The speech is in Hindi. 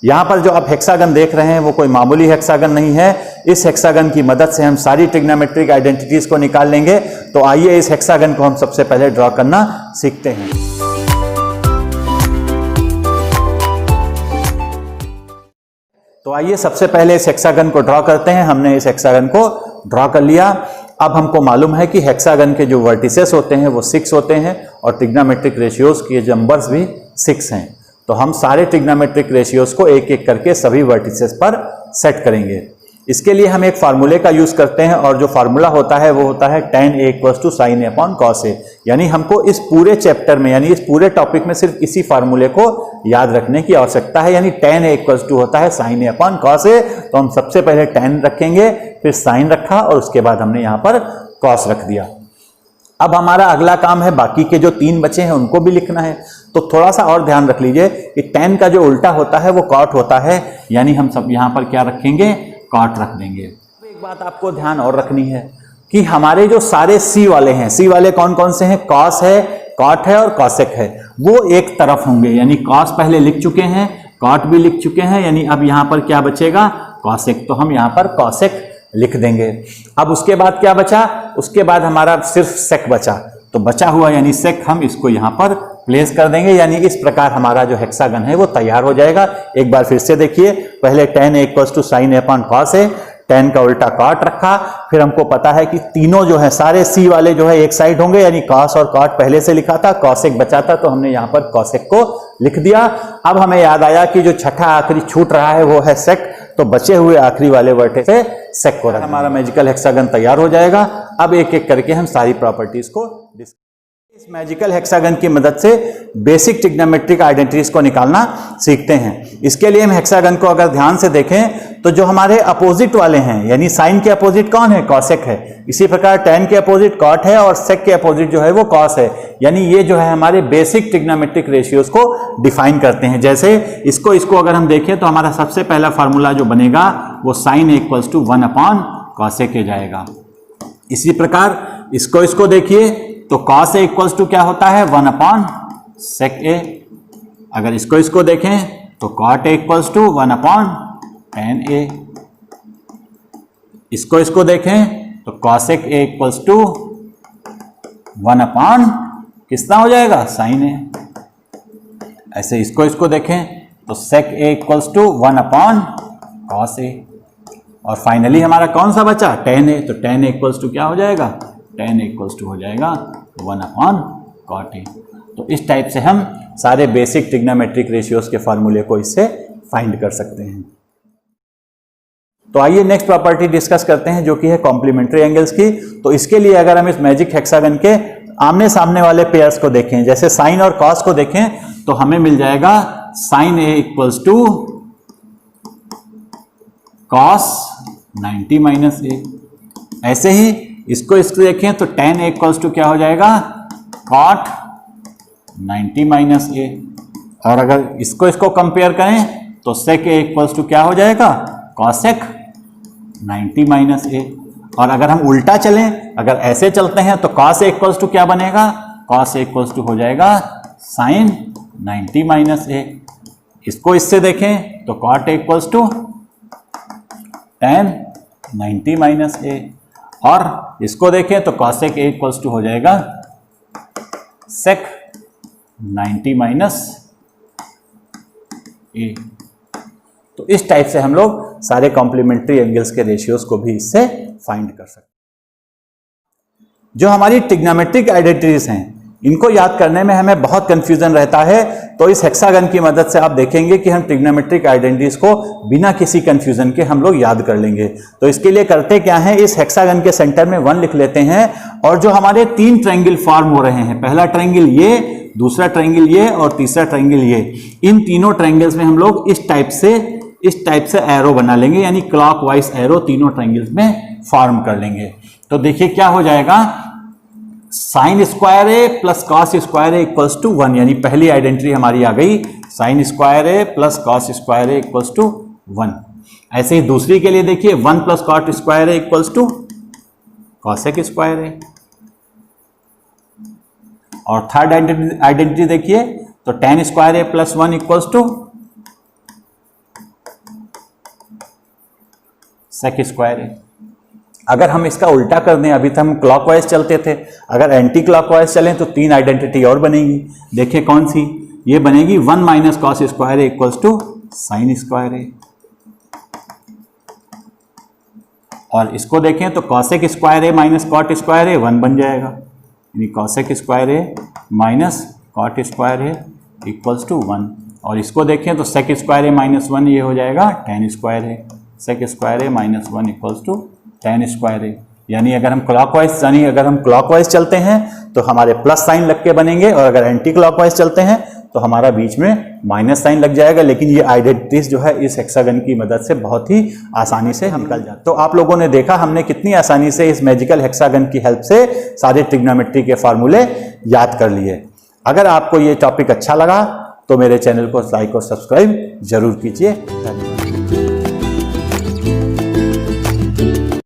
यहाँ पर जो आप हेक्सागन देख रहे हैं वो कोई मामूली हेक्सागन नहीं है। इस हेक्सागन की मदद से हम सारी ट्रिग्नोमेट्रिक आइडेंटिटीज को निकाल लेंगे। तो आइए इस हेक्सागन को हम सबसे पहले ड्रॉ करना सीखते हैं। तो आइए सबसे पहले इस हेक्सागन को ड्रॉ करते हैं। हमने इस हेक्सागन को ड्रॉ कर लिया। अब हमको मालूम है कि हेक्सागन के जो वर्टिसेस होते हैं वो 6 होते हैं और ट्रिग्नोमेट्रिक रेशियोज के नंबर्स भी 6 हैं। तो हम सारे ट्रिग्नोमेट्रिक रेशियोज को एक एक करके सभी वर्टिसेस पर सेट करेंगे। इसके लिए हम एक फार्मूले का यूज करते हैं और जो फार्मूला होता है वो होता है tan A = sin A upon cos A। यानी हमको इस पूरे चैप्टर में यानी इस पूरे टॉपिक में सिर्फ इसी फार्मूले को याद रखने की आवश्यकता है। यानी tan A = होता है sin A upon cos A। तो हम सबसे पहले tan रखेंगे, फिर sin रखा और उसके बाद हमने यहाँ पर cos रख दिया। अब हमारा अगला काम है बाकी के जो 3 बचे हैं उनको भी लिखना है। तो थोड़ा सा और ध्यान रख लीजिए कि tan का जो उल्टा होता है वो cot होता है। यानी हम सब यहाँ पर क्या रखेंगे, cot रख देंगे। एक बात आपको ध्यान और रखनी है कि हमारे जो सारे C वाले हैं, C वाले कौन कौन से हैं, cos है, cot है और cosec है, वो एक तरफ होंगे। यानी cos पहले लिख चुके हैं, cot भी लिख चुके हैं। यानी अब यहाँ पर क्या बचेगा, cosec। तो हम यहाँ पर cosec लिख देंगे। अब उसके बाद क्या बचा, उसके बाद हमारा सिर्फ sec बचा। तो बचा हुआ यानी sec हम इसको यहाँ पर प्लेस कर देंगे। यानी इस प्रकार हमारा जो हेक्सागन है वो तैयार हो जाएगा। एक बार फिर से देखिए, पहले tan A = sin A upon cos A, tan का उल्टा cot रखा। फिर हमको पता है कि तीनों जो है सारे C वाले जो है एक साइड होंगे। यानी cos और cot पहले से लिखा था, cosec बचा था तो हमने यहाँ पर cosec को लिख दिया। अब हमें याद आया कि जो छठा आखिरी छूट रहा है वो है sec। तो बचे हुए आखिरी वाले वर्टेक्स से sec को रखना। हमारा मैजिकल हेक्सागन तैयार हो जाएगा। अब एक एक करके हम सारी प्रॉपर्टीज को इस मैजिकल हेक्सागन की मदद से बेसिक ट्रिग्नोमेट्रिक आइडेंटिटीज को निकालना सीखते हैं। इसके लिए हम हेक्सागन को अगर ध्यान से देखें तो जो हमारे अपोजिट वाले हैं, यानी साइन के अपोजिट कौन है, कॉसेक है। इसी प्रकार tan के अपोजिट कॉट है और सेक के अपोजिट जो है वो कॉस है। यानी ये जो है हमारे बेसिक ट्रिग्नोमेट्रिक रेशियोज को डिफाइन करते हैं। जैसे इसको अगर हम देखें तो हमारा सबसे पहला फार्मूला जो बनेगा वो sin A = 1 upon cos A के जाएगा। इसी प्रकार इसको देखिए तो cos A = क्या होता है, 1 upon sec A। अगर इसको देखें तो cot A = 1 upon tan A। इसको देखें तो cosec A = 1 upon कितना हो जाएगा, sin A। ऐसे इसको देखें तो sec A = 1 upon cos A। और फाइनली हमारा कौन सा बचा, tan A। तो tan A = क्या हो जाएगा, tan A = हो जाएगा 1 upon cot A। तो इस टाइप से हम सारे बेसिक ट्रिग्नोमेट्रिक रेशियोज के फार्मूले को इससे फाइंड कर सकते हैं। तो आइए नेक्स्ट प्रॉपर्टी डिस्कस करते हैं जो कि है कॉम्प्लीमेंट्री एंगल्स की। तो इसके लिए अगर हम इस मैजिक हेक्सागन के आमने सामने वाले पेयर्स को देखें, जैसे साइन और कॉस को देखें, तो हमें मिल जाएगा sin A = cos 90 - A। ऐसे ही इसको देखें तो tan A = क्या हो जाएगा, cot 90 - A। और अगर इसको कंपेयर करें तो sec A = क्या हो जाएगा, cosec 90 - A। और अगर हम उल्टा चलें, अगर ऐसे चलते हैं तो cos A = क्या बनेगा, cos A = हो जाएगा sin 90 - A। इसको इससे देखें तो cot A = tan 90 - A। और इसको देखें तो cosec A = हो जाएगा sec 90 - A। तो इस टाइप से हम लोग सारे कॉम्प्लीमेंट्री एंगल्स के रेशियोज को भी इससे फाइंड कर सकते हैं। जो हमारी ट्रिग्नोमेट्रिक आइडेंटिटीज हैं इनको याद करने में हमें बहुत कंफ्यूजन रहता है। तो इस हेक्सागन की मदद से आप देखेंगे कि हम ट्रिग्नोमेट्रिक आइडेंटिटीज को बिना किसी कंफ्यूजन के हम लोग याद कर लेंगे। तो इसके लिए करते क्या है, इस हेक्सागन के सेंटर में 1 लिख लेते हैं और जो हमारे 3 ट्रायंगल फॉर्म हो रहे हैं, पहला ट्रायंगल ये, दूसरा ट्रायंगल ये और तीसरा ट्रायंगल ये, इन तीनों ट्रायंगल्स में हम लोग इस टाइप से एरो बना लेंगे। यानी क्लॉकवाइज एरो तीनों ट्रायंगल्स में फॉर्म कर लेंगे। तो देखिए क्या हो जाएगा, sin square A + cos square A = 1। यानी पहली आइडेंटिटी हमारी आ गई, sin square A + cos square A = 1। ऐसे ही दूसरी के लिए देखिए 1 + cot square A = cosec square A। और थर्ड आइडेंटिटी देखिए तो tan square A + 1 = sec square A. अगर हम इसका उल्टा कर दें, अभी तक हम क्लॉकवाइज चलते थे, अगर एंटी क्लॉकवाइज चलें तो 3 आइडेंटिटी और बनेगी। देखिए कौन सी, ये बनेगी 1 minus cos square A equals to sine square A. और इसको देखें तो cosec square A minus cot square A 1 बन जाएगा, यानी cosec square A minus cot square A equals to 1। और इसको देखें तो सेक स्क्वायर ए माइनस 1 ये हो जाएगा tan square A, sec square A minus 1 equals to tan square A. यानी अगर हम क्लॉकवाइज चलते हैं तो हमारे प्लस साइन लग के बनेंगे, और अगर एंटी क्लॉकवाइज चलते हैं तो हमारा बीच में माइनस साइन लग जाएगा। लेकिन ये आइडेंटिटीज जो है इस हेक्सागन की मदद से बहुत ही आसानी से निकल जाते। तो आप लोगों ने देखा हमने कितनी आसानी से इस मैजिकल हेक्सागन की हेल्प से सारे ट्रिग्नोमेट्री के फार्मूले याद कर लिए। अगर आपको ये टॉपिक अच्छा लगा तो मेरे चैनल को लाइक और सब्सक्राइब जरूर कीजिए। धन्यवाद।